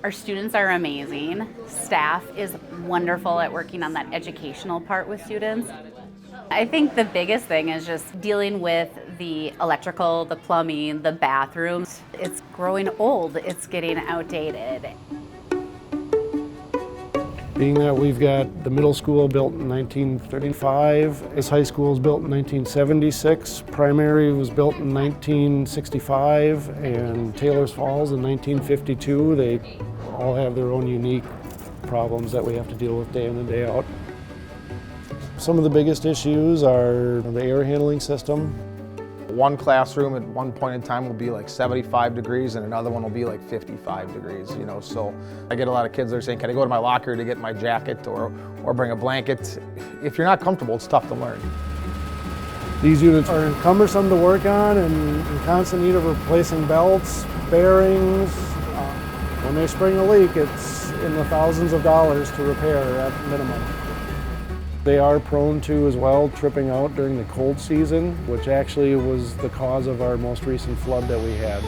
Our students are amazing. Staff is wonderful at working on that educational part with students. I think the biggest thing is just dealing with the electrical, the plumbing, the bathrooms. It's growing old, it's getting outdated. Being that we've got the middle school built in 1935, this high school was built in 1976, primary was built in 1965, and Taylor's Falls in 1952. They all have their own unique problems that we have to deal with day in and day out. Some of the biggest issues are the air handling system. One classroom at one point in time will be like 75 degrees and another one will be like 55 degrees, you know. So I get a lot of kids that are saying, can I go to my locker to get my jacket or bring a blanket? If you're not comfortable, it's tough to learn. These units are cumbersome to work on and in constant need of replacing belts, bearings. When they spring a leak, it's in the thousands of dollars to repair at minimum. They are prone to, as well, tripping out during the cold season, which actually was the cause of our most recent flood that we had.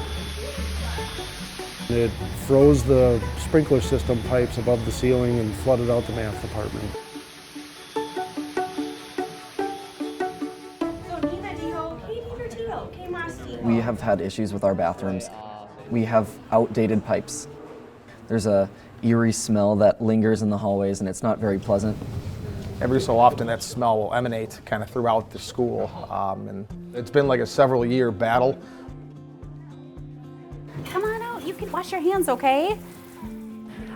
It froze the sprinkler system pipes above the ceiling and flooded out the math department. We have had issues with our bathrooms. We have outdated pipes. There's a eerie smell that lingers in the hallways and it's not very pleasant. Every so often that smell will emanate kind of throughout the school, and it's been like a several-year battle. Come on out, you can wash your hands, okay?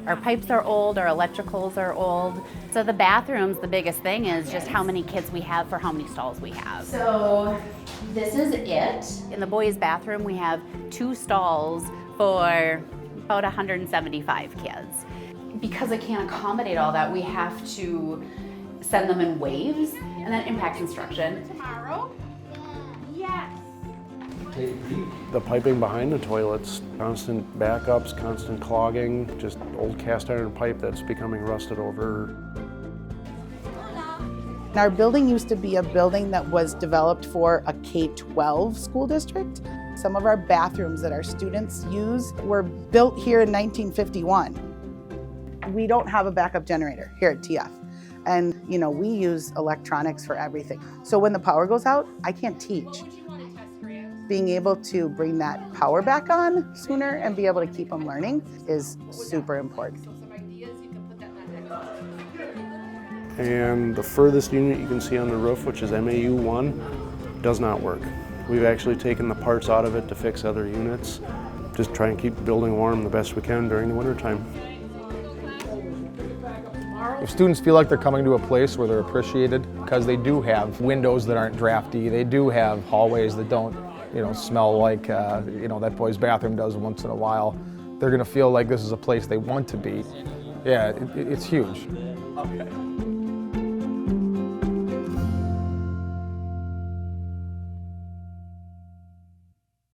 Our pipes are old, our electricals are old. So the bathrooms, the biggest thing is just how many kids we have for how many stalls we have. So this is it. In the boys' bathroom, we have 2 stalls for about 175 kids. Because it can't accommodate all that, we have to send them in waves, and that impacts instruction. Tomorrow? Yes. The piping behind the toilets, constant backups, constant clogging, just old cast iron pipe that's becoming rusted over. Our building used to be a building that was developed for a K-12 school district. Some of our bathrooms that our students use were built here in 1951. We don't have a backup generator here at TF. And you know, we use electronics for everything. So when the power goes out, I can't teach. Being able to bring that power back on sooner and be able to keep them learning is super important. And the furthest unit you can see on the roof, which is MAU1, does not work. We've actually taken the parts out of it to fix other units. Just try and keep the building warm the best we can during the wintertime. If students feel like they're coming to a place where they're appreciated, because they do have windows that aren't drafty, they do have hallways that don't, you know, smell like, you know, that boy's bathroom does once in a while, they're going to feel like this is a place they want to be. Yeah, it's huge. Okay.